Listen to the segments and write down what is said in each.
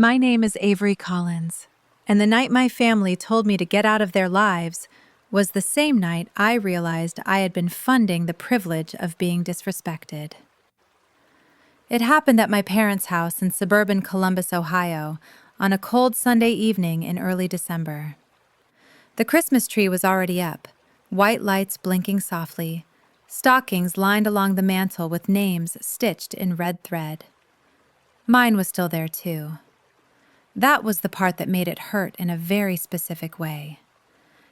My name is Avery Collins, and the night my family told me to get out of their lives was the same night I realized I had been funding the privilege of being disrespected. It happened at my parents' house in suburban Columbus, Ohio, on a cold Sunday evening in early December. The Christmas tree was already up, white lights blinking softly, stockings lined along the mantel with names stitched in red thread. Mine was still there, too. That was the part that made it hurt in a very specific way.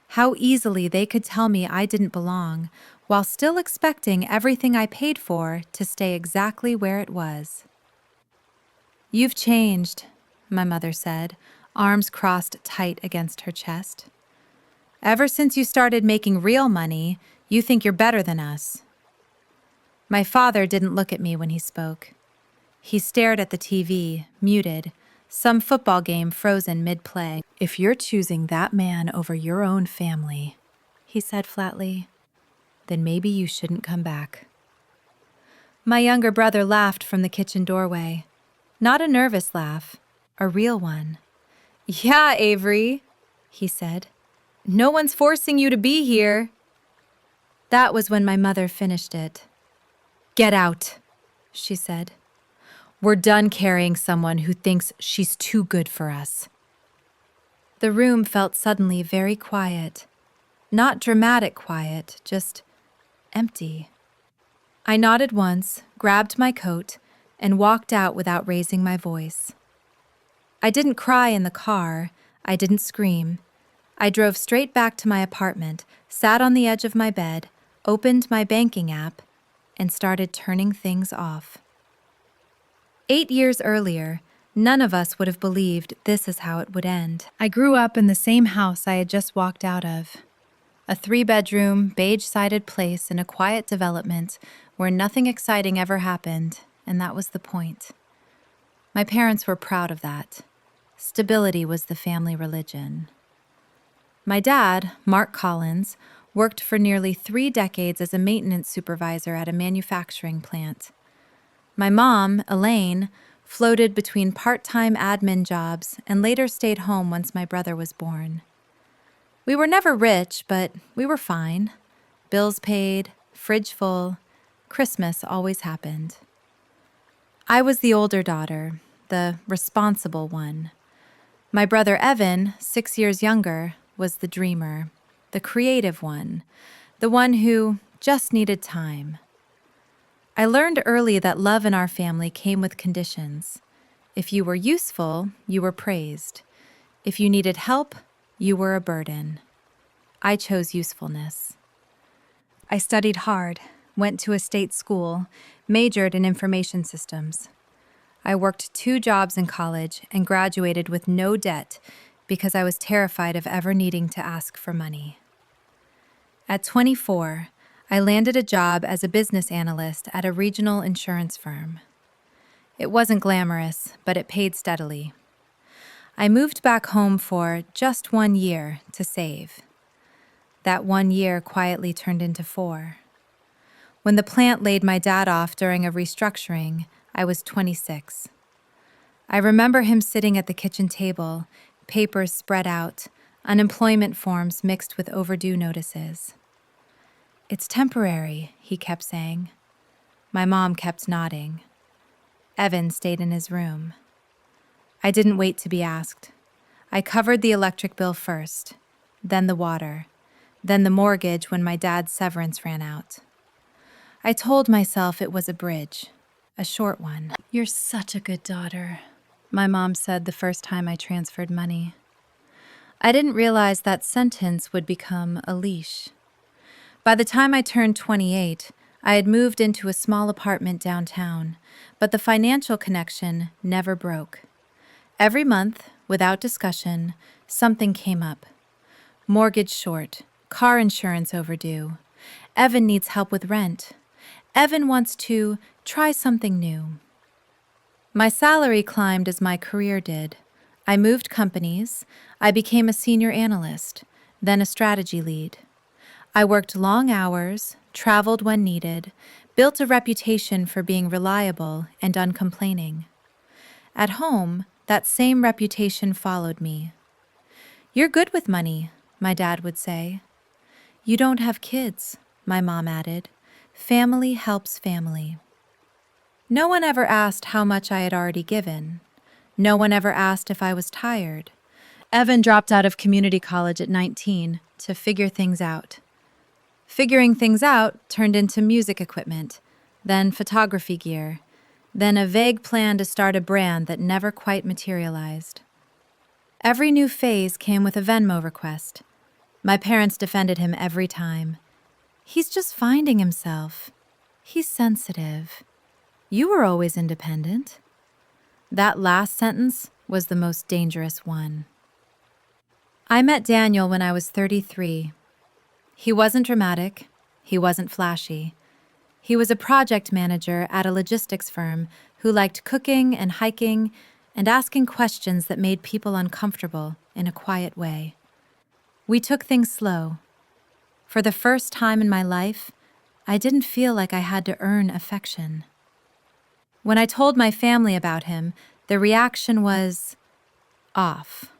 How easily they could tell me I didn't belong, while still expecting everything I paid for to stay exactly where it was. "You've changed," my mother said, arms crossed tight against her chest. "Ever since you started making real money, you think you're better than us." My father didn't look at me when he spoke. He stared at the TV, muted, some football game frozen mid-play. "If you're choosing that man over your own family," he said flatly, "then maybe you shouldn't come back." My younger brother laughed from the kitchen doorway. Not a nervous laugh, a real one. "Yeah, Avery," he said. "No one's forcing you to be here." That was when my mother finished it. "Get out," she said. "We're done carrying someone who thinks she's too good for us." The room felt suddenly very quiet. Not dramatic quiet, just empty. I nodded once, grabbed my coat, and walked out without raising my voice. I didn't cry in the car. I didn't scream. I drove straight back to my apartment, sat on the edge of my bed, opened my banking app, and started turning things off. 8 years earlier, none of us would have believed this is how it would end. I grew up in the same house I had just walked out of. A 3-bedroom, beige-sided place in a quiet development where nothing exciting ever happened, and that was the point. My parents were proud of that. Stability was the family religion. My dad, Mark Collins, worked for nearly 3 decades as a maintenance supervisor at a manufacturing plant. My mom, Elaine, floated between part-time admin jobs and later stayed home once my brother was born. We were never rich, but we were fine. Bills paid, fridge full, Christmas always happened. I was the older daughter, the responsible one. My brother Evan, 6 years younger, was the dreamer, the creative one, the one who just needed time. I learned early that love in our family came with conditions. If you were useful, you were praised. If you needed help, you were a burden. I chose usefulness. I studied hard, went to a state school, majored in information systems. I worked 2 jobs in college and graduated with no debt because I was terrified of ever needing to ask for money. At 24, I landed a job as a business analyst at a regional insurance firm. It wasn't glamorous, but it paid steadily. I moved back home for just 1 year to save. That 1 year quietly turned into 4. When the plant laid my dad off during a restructuring, I was 26. I remember him sitting at the kitchen table, papers spread out, unemployment forms mixed with overdue notices. "It's temporary," he kept saying. My mom kept nodding. Evan stayed in his room. I didn't wait to be asked. I covered the electric bill first, then the water, then the mortgage when my dad's severance ran out. I told myself it was a bridge, a short one. "You're such a good daughter," my mom said the first time I transferred money. I didn't realize that sentence would become a leash. By the time I turned 28, I had moved into a small apartment downtown, but the financial connection never broke. Every month, without discussion, something came up. Mortgage short, car insurance overdue. Evan needs help with rent. Evan wants to try something new. My salary climbed as my career did. I moved companies. I became a senior analyst, then a strategy lead. I worked long hours, traveled when needed, built a reputation for being reliable and uncomplaining. At home, that same reputation followed me. "You're good with money," my dad would say. "You don't have kids," my mom added. "Family helps family." No one ever asked how much I had already given. No one ever asked if I was tired. Evan dropped out of community college at 19 to figure things out. Figuring things out turned into music equipment, then photography gear, then a vague plan to start a brand that never quite materialized. Every new phase came with a Venmo request. My parents defended him every time. "He's just finding himself. He's sensitive. You were always independent." That last sentence was the most dangerous one. I met Daniel when I was 33. He wasn't dramatic. He wasn't flashy. He was a project manager at a logistics firm who liked cooking and hiking and asking questions that made people uncomfortable in a quiet way. We took things slow. For the first time in my life, I didn't feel like I had to earn affection. When I told my family about him, the reaction was off.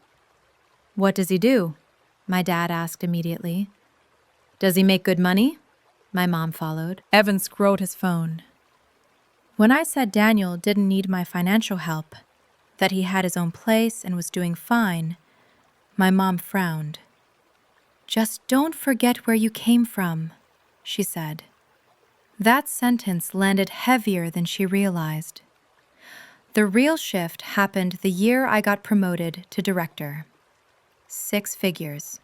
"What does he do?" my dad asked immediately. "Does he make good money?" my mom followed. Evan scrolled his phone. When I said Daniel didn't need my financial help, that he had his own place and was doing fine, my mom frowned. "Just don't forget where you came from," she said. That sentence landed heavier than she realized. The real shift happened the year I got promoted to director. 6 figures.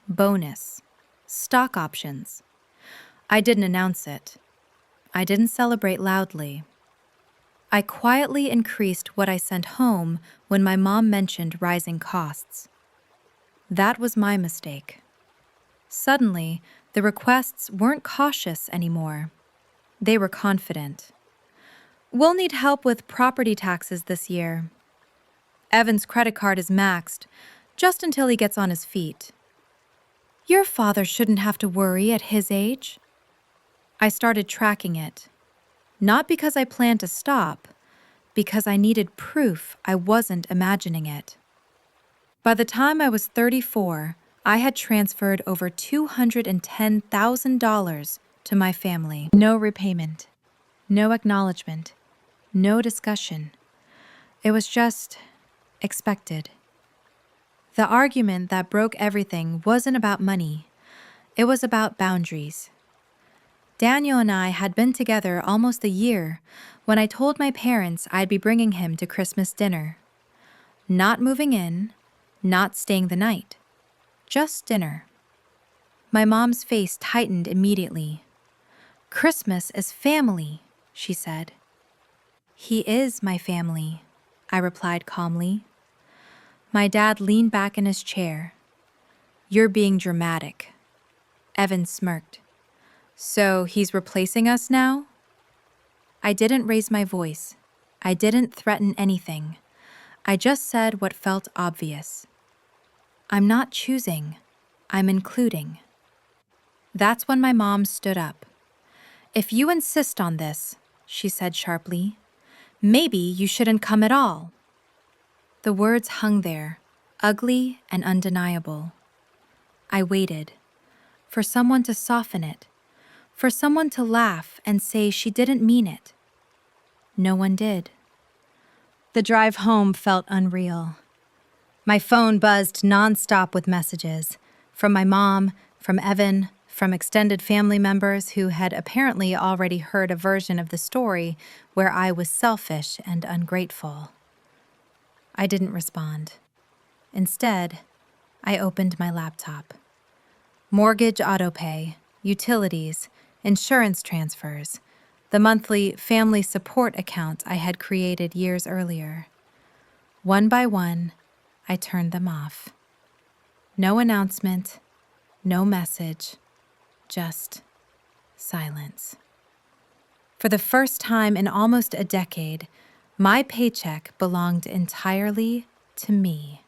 Bonus. Stock options. I didn't announce it. I didn't celebrate loudly. I quietly increased what I sent home when my mom mentioned rising costs. That was my mistake. Suddenly, the requests weren't cautious anymore. They were confident. "We'll need help with property taxes this year. Evan's credit card is maxed, just until he gets on his feet. Your father shouldn't have to worry at his age." I started tracking it. Not because I planned to stop, because I needed proof I wasn't imagining it. By the time I was 34, I had transferred over $210,000 to my family. No repayment, no acknowledgement, no discussion. It was just expected. The argument that broke everything wasn't about money. It was about boundaries. Daniel and I had been together almost a year when I told my parents I'd be bringing him to Christmas dinner. Not moving in, not staying the night. Just dinner. My mom's face tightened immediately. "Christmas is family," she said. "He is my family," I replied calmly. My dad leaned back in his chair. "You're being dramatic." Evan smirked. "So he's replacing us now?" I didn't raise my voice. I didn't threaten anything. I just said what felt obvious. "I'm not choosing. I'm including." That's when my mom stood up. "If you insist on this," she said sharply, "maybe you shouldn't come at all." The words hung there, ugly and undeniable. I waited for someone to soften it, for someone to laugh and say she didn't mean it. No one did. The drive home felt unreal. My phone buzzed nonstop with messages from my mom, from Evan, from extended family members who had apparently already heard a version of the story where I was selfish and ungrateful. I didn't respond. Instead, I opened my laptop. Mortgage autopay, utilities, insurance transfers, the monthly family support account I had created years earlier. One by one, I turned them off. No announcement, no message, just silence. For the first time in almost a decade, my paycheck belonged entirely to me.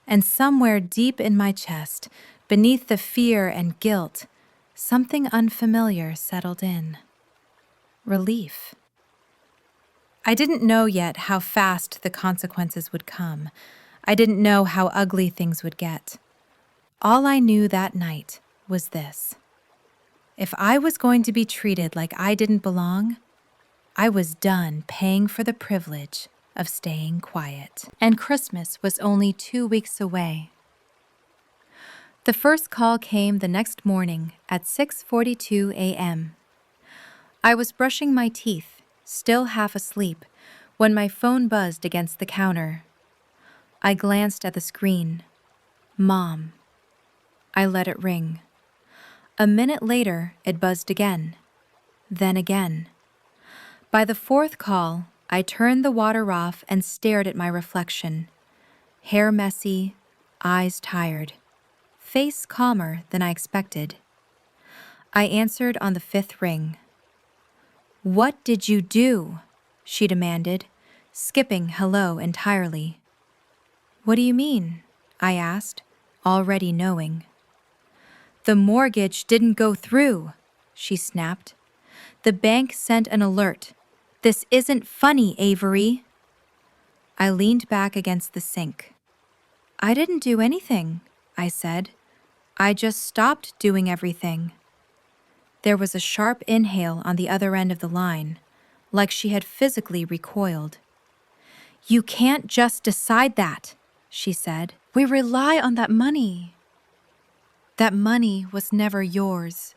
And somewhere deep in my chest, beneath the fear and guilt, something unfamiliar settled in. Relief. I didn't know yet how fast the consequences would come. I didn't know how ugly things would get. All I knew that night was this. If I was going to be treated like I didn't belong, I was done paying for the privilege of staying quiet. And Christmas was only 2 weeks away. The first call came the next morning at 6:42 a.m. I was brushing my teeth, still half asleep, when my phone buzzed against the counter. I glanced at the screen. Mom. I let it ring. A minute later, it buzzed again. Then again. By the fourth call, I turned the water off and stared at my reflection. Hair messy, eyes tired, face calmer than I expected. I answered on the fifth ring. "What did you do?" she demanded, skipping hello entirely. "What do you mean?" I asked, already knowing. "The mortgage didn't go through," she snapped. "The bank sent an alert. This isn't funny, Avery." I leaned back against the sink. "I didn't do anything," I said. "I just stopped doing everything." There was a sharp inhale on the other end of the line, like she had physically recoiled. "You can't just decide that," she said. "We rely on that money." "That money was never yours,"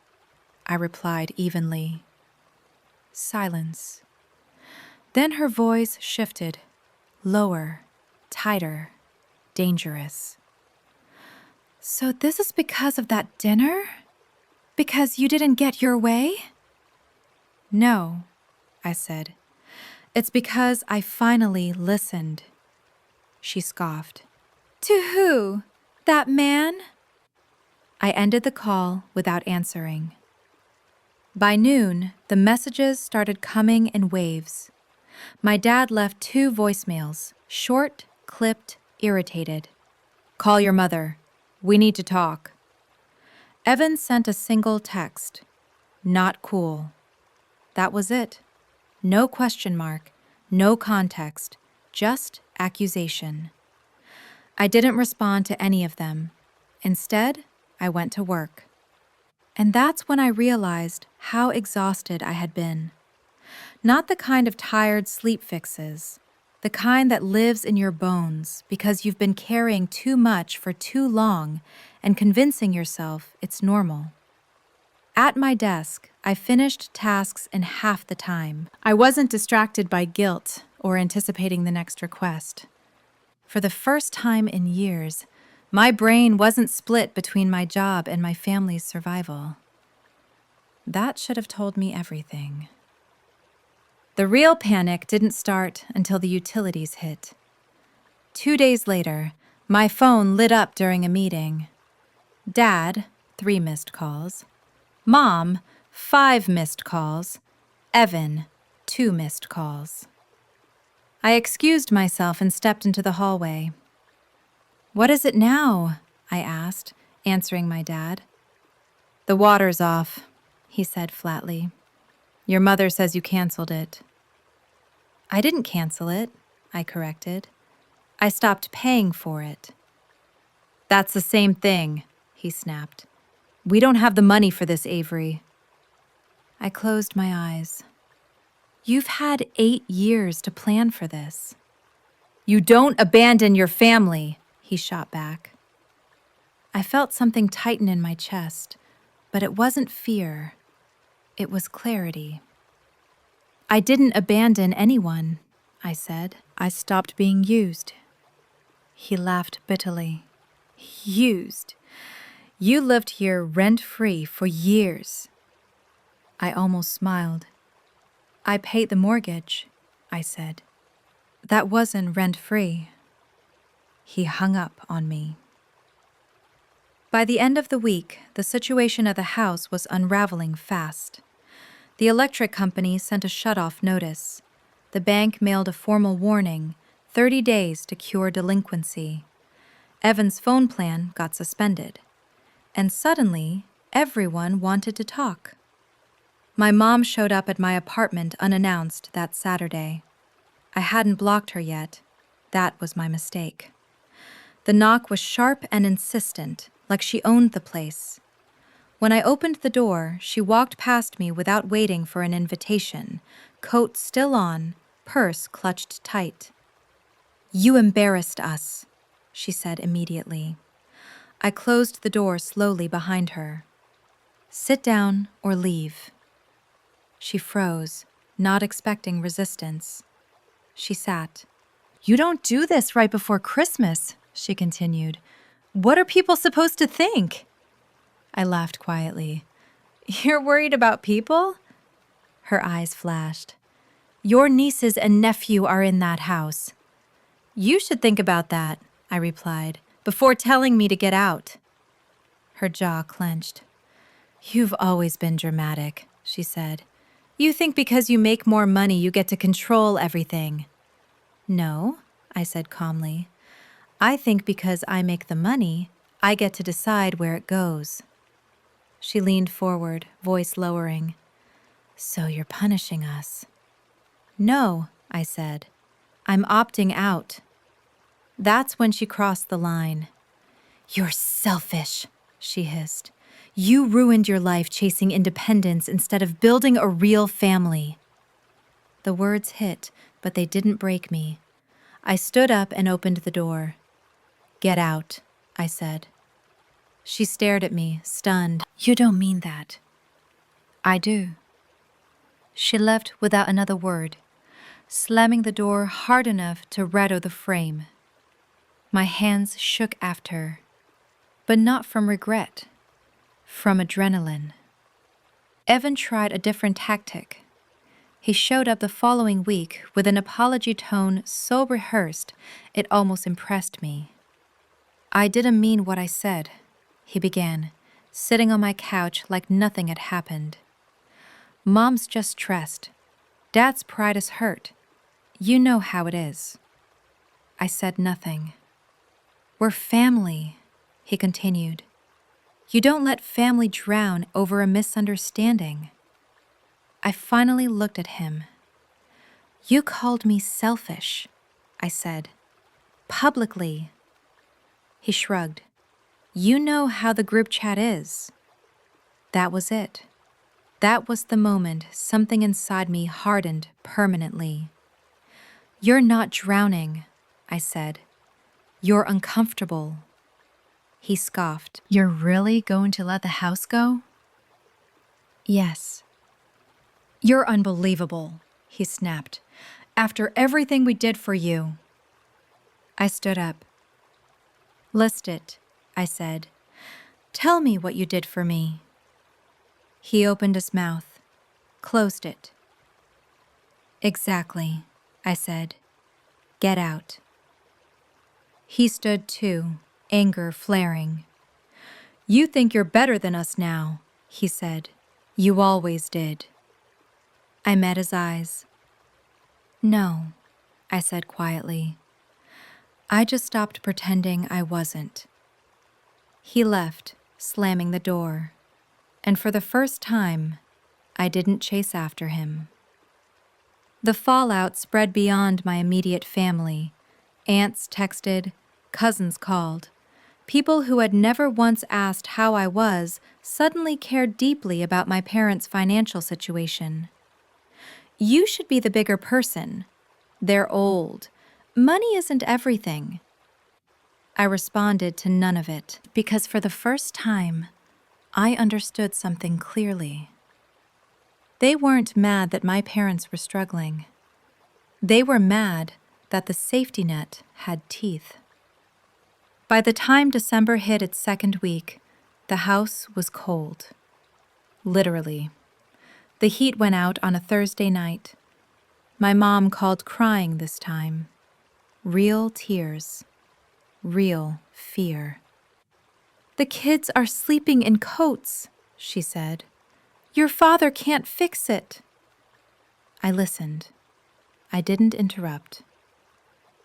I replied evenly. Silence. Then her voice shifted, lower, tighter, dangerous. "So this is because of that dinner? Because you didn't get your way?" "No," I said. "It's because I finally listened." She scoffed. "To who? That man?" I ended the call without answering. By noon, the messages started coming in waves. My dad left 2 voicemails, short, clipped, irritated. "Call your mother. We need to talk." Evan sent a single text. "Not cool." That was it. No question mark, no context, just accusation. I didn't respond to any of them. Instead, I went to work. And that's when I realized how exhausted I had been. Not the kind of tired sleep fixes, the kind that lives in your bones because you've been carrying too much for too long and convincing yourself it's normal. At my desk, I finished tasks in half the time. I wasn't distracted by guilt or anticipating the next request. For the first time in years, my brain wasn't split between my job and my family's survival. That should have told me everything. The real panic didn't start until the utilities hit. 2 days later, my phone lit up during a meeting. Dad, 3 missed calls. Mom, 5 missed calls. Evan, 2 missed calls. I excused myself and stepped into the hallway. "What is it now?" I asked, answering my dad. "The water's off," he said flatly. "Your mother says you canceled it." "I didn't cancel it," I corrected. "I stopped paying for it." "That's the same thing," he snapped. "We don't have the money for this, Avery." I closed my eyes. "You've had 8 years to plan for this." "You don't abandon your family," he shot back. I felt something tighten in my chest, but it wasn't fear. It was clarity. "I didn't abandon anyone," I said. "I stopped being used." He laughed bitterly. "Used? You lived here rent-free for years." I almost smiled. "I paid the mortgage," I said. "That wasn't rent-free." He hung up on me. By the end of the week, the situation at the house was unraveling fast. The electric company sent a shut-off notice. The bank mailed a formal warning, 30 days to cure delinquency. Evan's phone plan got suspended. And suddenly, everyone wanted to talk. My mom showed up at my apartment unannounced that Saturday. I hadn't blocked her yet. That was my mistake. The knock was sharp and insistent, like she owned the place. When I opened the door, she walked past me without waiting for an invitation, coat still on, purse clutched tight. "You embarrassed us," she said immediately. I closed the door slowly behind her. "Sit down or leave." She froze, not expecting resistance. She sat. "You don't do this right before Christmas," she continued. "What are people supposed to think?" I laughed quietly. "You're worried about people?" Her eyes flashed. "Your nieces and nephew are in that house." "You should think about that," I replied, "before telling me to get out." Her jaw clenched. "You've always been dramatic," she said. "You think because you make more money you get to control everything." "No," I said calmly. "I think because I make the money, I get to decide where it goes." She leaned forward, voice lowering. "So you're punishing us?" "No," I said. "I'm opting out." That's when she crossed the line. "You're selfish," she hissed. "You ruined your life chasing independence instead of building a real family." The words hit, but they didn't break me. I stood up and opened the door. "Get out," I said. She stared at me, stunned. "You don't mean that." "I do." She left without another word, slamming the door hard enough to rattle the frame. My hands shook after, but not from regret, from adrenaline. Evan tried a different tactic. He showed up the following week with an apology tone so rehearsed it almost impressed me. "I didn't mean what I said," he began, sitting on my couch like nothing had happened. "Mom's just stressed. Dad's pride is hurt. You know how it is." I said nothing. "We're family," he continued. "You don't let family drown over a misunderstanding." I finally looked at him. "You called me selfish," I said. "Publicly." He shrugged. "You know how the group chat is." That was it. That was the moment something inside me hardened permanently. "You're not drowning," I said. "You're uncomfortable." He scoffed. "You're really going to let the house go?" "Yes." "You're unbelievable," he snapped. "After everything we did for you." I stood up. "List it," I said. "Tell me what you did for me." He opened his mouth, closed it. "Exactly," I said. "Get out." He stood too, anger flaring. "You think you're better than us now," he said. "You always did." I met his eyes. "No," I said quietly. "I just stopped pretending I wasn't." He left, slamming the door, and for the first time, I didn't chase after him. The fallout spread beyond my immediate family. Aunts texted, cousins called. People who had never once asked how I was suddenly cared deeply about my parents' financial situation. "You should be the bigger person. They're old. Money isn't everything." I responded to none of it because for the first time, I understood something clearly. They weren't mad that my parents were struggling. They were mad that the safety net had teeth. By the time December hit its second week, the house was cold. Literally. The heat went out on a Thursday night. My mom called crying this time. Real tears. Real fear. "The kids are sleeping in coats," she said. "Your father can't fix it." I listened. I didn't interrupt.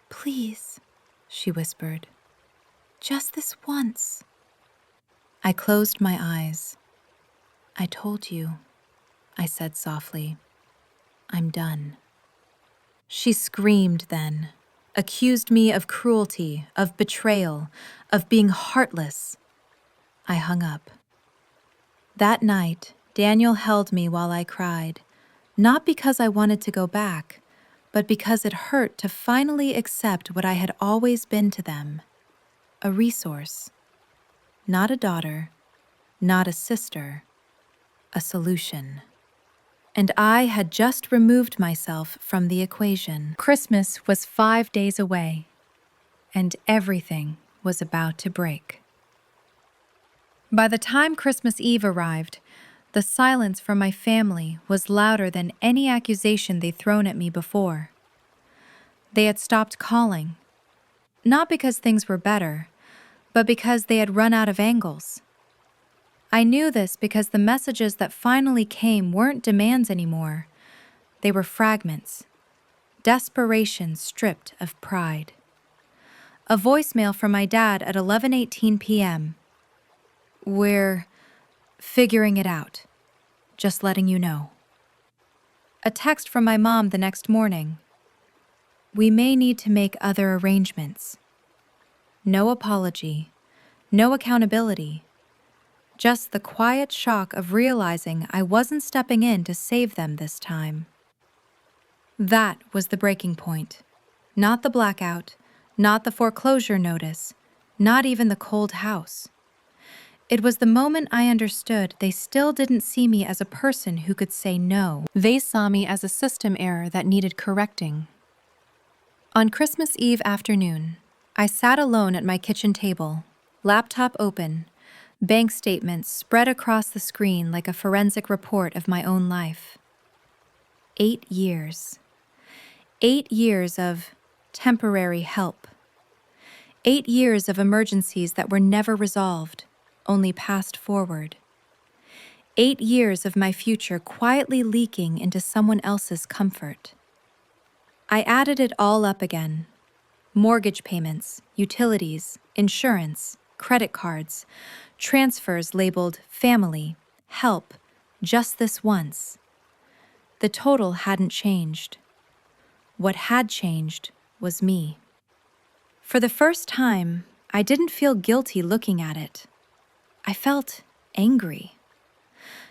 "Please," she whispered. "Just this once." I closed my eyes. "I told you," I said softly. "I'm done." She screamed then, accused me of cruelty, of betrayal, of being heartless. I hung up. That night, Daniel held me while I cried, not because I wanted to go back, but because it hurt to finally accept what I had always been to them, a resource. Not a daughter, not a sister, a solution. And I had just removed myself from the equation. Christmas was 5 days away, and everything was about to break. By the time Christmas Eve arrived, the silence from my family was louder than any accusation they'd thrown at me before. They had stopped calling, not because things were better, but because they had run out of angles. I knew this because the messages that finally came weren't demands anymore. They were fragments, desperation stripped of pride. A voicemail from my dad at 11:18 p.m. "We're figuring it out. Just letting you know." A text from my mom the next morning. "We may need to make other arrangements." No apology, no accountability, just the quiet shock of realizing I wasn't stepping in to save them this time. That was the breaking point. Not the blackout, not the foreclosure notice, not even the cold house. It was the moment I understood they still didn't see me as a person who could say no. They saw me as a system error that needed correcting. On Christmas Eve afternoon, I sat alone at my kitchen table, laptop open, bank statements spread across the screen like a forensic report of my own life. 8 years. 8 years of temporary help. 8 years of emergencies that were never resolved, only passed forward. 8 years of my future quietly leaking into someone else's comfort. I added it all up again. Mortgage payments, utilities, insurance, credit cards, transfers labeled family, help, just this once. The total hadn't changed. What had changed was me. For the first time, I didn't feel guilty looking at it. I felt angry.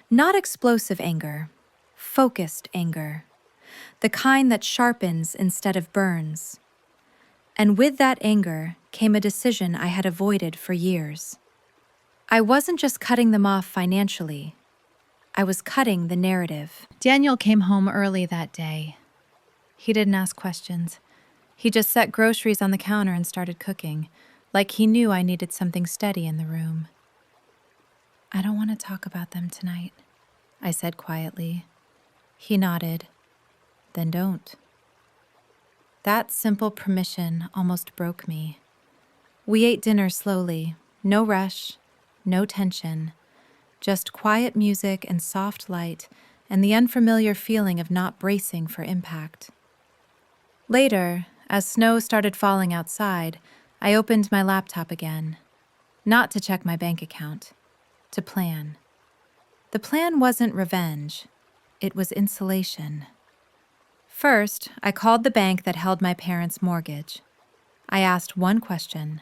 Not explosive anger, focused anger. The kind that sharpens instead of burns. And with that anger came a decision I had avoided for years. I wasn't just cutting them off financially. I was cutting the narrative. Daniel came home early that day. He didn't ask questions. He just set groceries on the counter and started cooking, like he knew I needed something steady in the room. "I don't want to talk about them tonight," I said quietly. He nodded. "Then don't." That simple permission almost broke me. We ate dinner slowly, no rush, no tension, just quiet music and soft light and the unfamiliar feeling of not bracing for impact. Later, as snow started falling outside, I opened my laptop again, not to check my bank account, to plan. The plan wasn't revenge, it was insulation. First, I called the bank that held my parents' mortgage. I asked one question.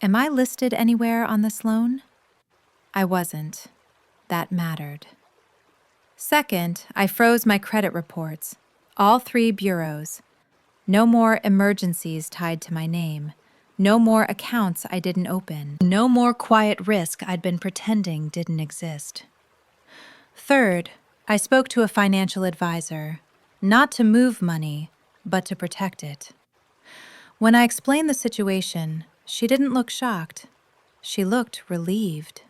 Am I listed anywhere on this loan? I wasn't. That mattered. Second, I froze my credit reports, all 3 bureaus. No more emergencies tied to my name. No more accounts I didn't open. No more quiet risk I'd been pretending didn't exist. Third, I spoke to a financial advisor, not to move money, but to protect it. When I explained the situation, she didn't look shocked. She looked relieved.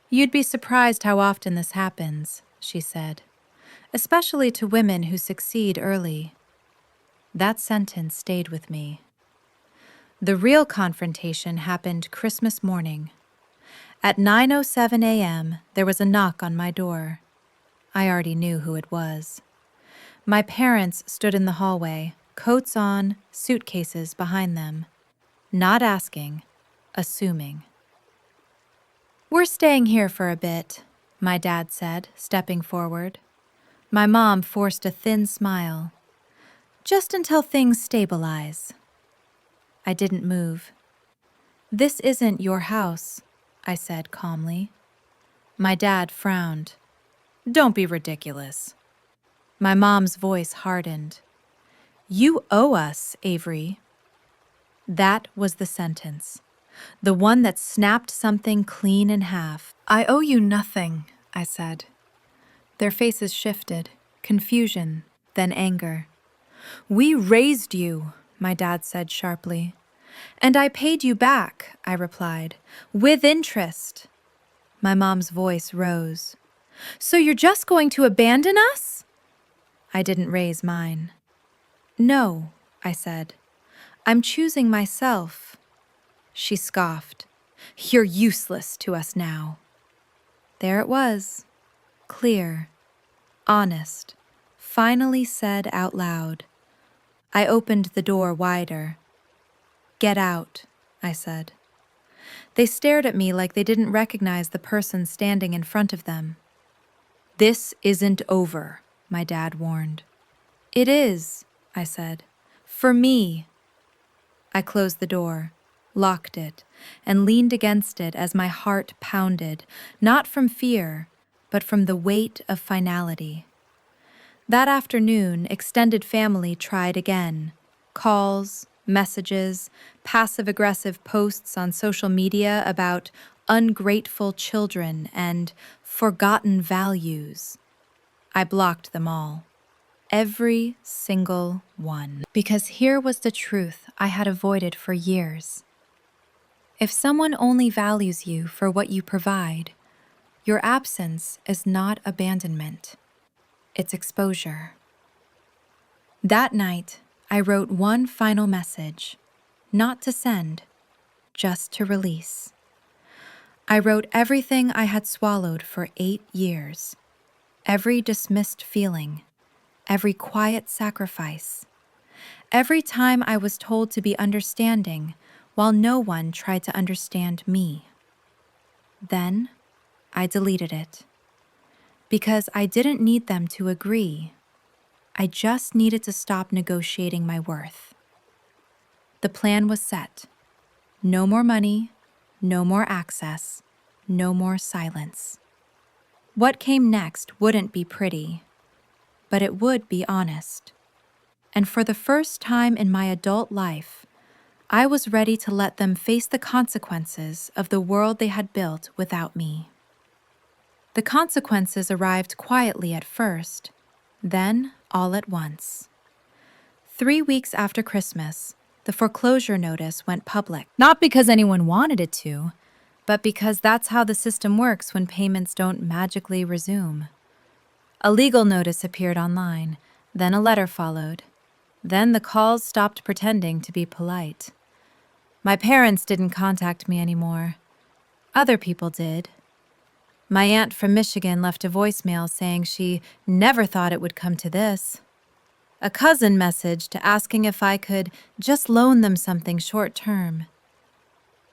"You'd be surprised how often this happens," she said, "especially to women who succeed early." That sentence stayed with me. The real confrontation happened Christmas morning. At 9:07 a.m., there was a knock on my door. I already knew who it was. My parents stood in the hallway, coats on, suitcases behind them. Not asking, assuming. "We're staying here for a bit," my dad said, stepping forward. My mom forced a thin smile. Just until things stabilize. I didn't move. This isn't your house, I said calmly. My dad frowned. Don't be ridiculous. My mom's voice hardened. You owe us, Avery. That was the sentence, the one that snapped something clean in half. I owe you nothing, I said. Their faces shifted, confusion, then anger. We raised you, my dad said sharply. And I paid you back, I replied, with interest. My mom's voice rose. So you're just going to abandon us? I didn't raise mine. No, I said. I'm choosing myself. She scoffed. You're useless to us now. There it was, clear, honest, finally said out loud. I opened the door wider. Get out, I said. They stared at me like they didn't recognize the person standing in front of them. This isn't over, my dad warned. It is, I said. For me. I closed the door, locked it, and leaned against it as my heart pounded, not from fear, but from the weight of finality. That afternoon, extended family tried again. Calls, messages, passive-aggressive posts on social media about ungrateful children and forgotten values. I blocked them all. Every single one. Because here was the truth I had avoided for years. If someone only values you for what you provide, your absence is not abandonment. It's exposure. That night, I wrote one final message, not to send, just to release. I wrote everything I had swallowed for 8 years, every dismissed feeling, every quiet sacrifice, every time I was told to be understanding while no one tried to understand me. Then, I deleted it. Because I didn't need them to agree. I just needed to stop negotiating my worth. The plan was set. No more money, no more access, no more silence. What came next wouldn't be pretty, but it would be honest. And for the first time in my adult life, I was ready to let them face the consequences of the world they had built without me. The consequences arrived quietly at first, then all at once. 3 weeks after Christmas, the foreclosure notice went public. Not because anyone wanted it to, but because that's how the system works when payments don't magically resume. A legal notice appeared online, then a letter followed. Then the calls stopped pretending to be polite. My parents didn't contact me anymore. Other people did. My aunt from Michigan left a voicemail saying she never thought it would come to this. A cousin messaged asking if I could just loan them something short-term.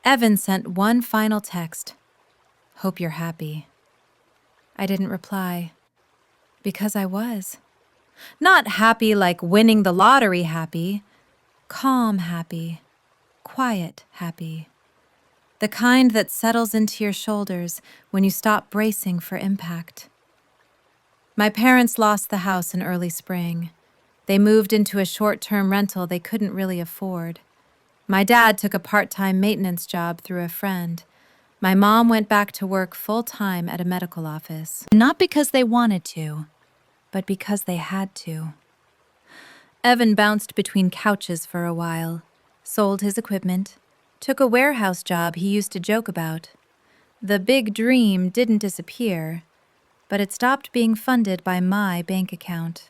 Evan sent one final text. Hope you're happy. I didn't reply. Because I was. Not happy like winning the lottery happy. Calm happy. Quiet happy. The kind that settles into your shoulders when you stop bracing for impact. My parents lost the house in early spring. They moved into a short-term rental they couldn't really afford. My dad took a part-time maintenance job through a friend. My mom went back to work full-time at a medical office. Not because they wanted to, but because they had to. Evan bounced between couches for a while, sold his equipment, took a warehouse job he used to joke about. The big dream didn't disappear, but it stopped being funded by my bank account.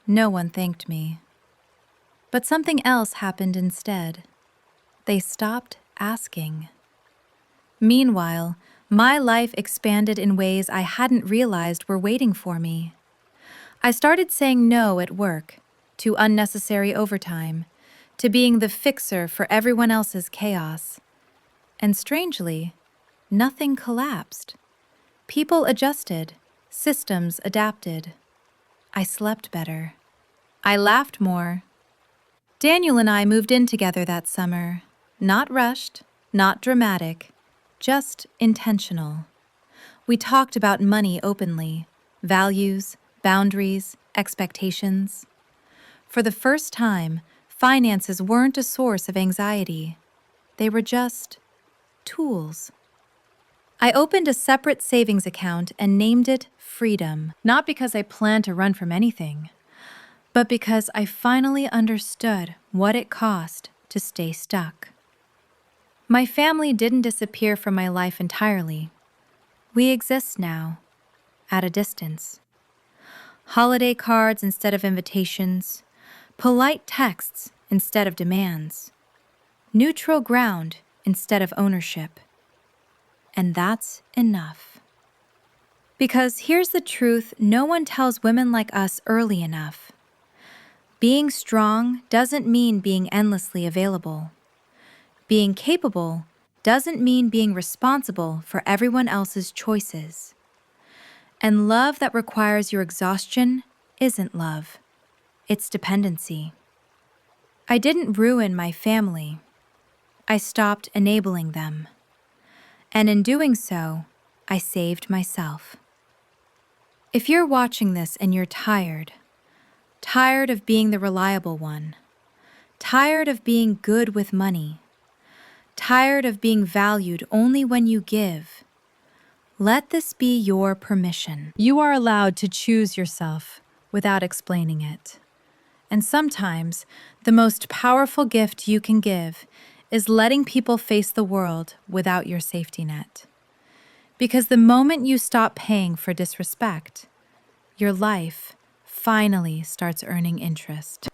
No one thanked me. But something else happened instead. They stopped asking. Meanwhile, my life expanded in ways I hadn't realized were waiting for me. I started saying no at work, to unnecessary overtime, to being the fixer for everyone else's chaos. And strangely, nothing collapsed. People adjusted, systems adapted. I slept better. I laughed more, Daniel and I moved in together that summer. Not rushed, not dramatic, just intentional. We talked about money openly, values, boundaries, expectations. For the first time, finances weren't a source of anxiety. They were just tools. I opened a separate savings account and named it Freedom, not because I planned to run from anything, but because I finally understood what it cost to stay stuck. My family didn't disappear from my life entirely. We exist now, at a distance. Holiday cards instead of invitations, polite texts instead of demands, neutral ground instead of ownership. And that's enough. Because here's the truth no one tells women like us early enough. Being strong doesn't mean being endlessly available. Being capable doesn't mean being responsible for everyone else's choices. And love that requires your exhaustion isn't love. It's dependency. I didn't ruin my family. I stopped enabling them. And in doing so, I saved myself. If you're watching this and you're tired of being the reliable one, tired of being good with money, tired of being valued only when you give, let this be your permission. You are allowed to choose yourself without explaining it. And sometimes, the most powerful gift you can give is letting people face the world without your safety net. Because the moment you stop paying for disrespect, your life finally starts earning interest.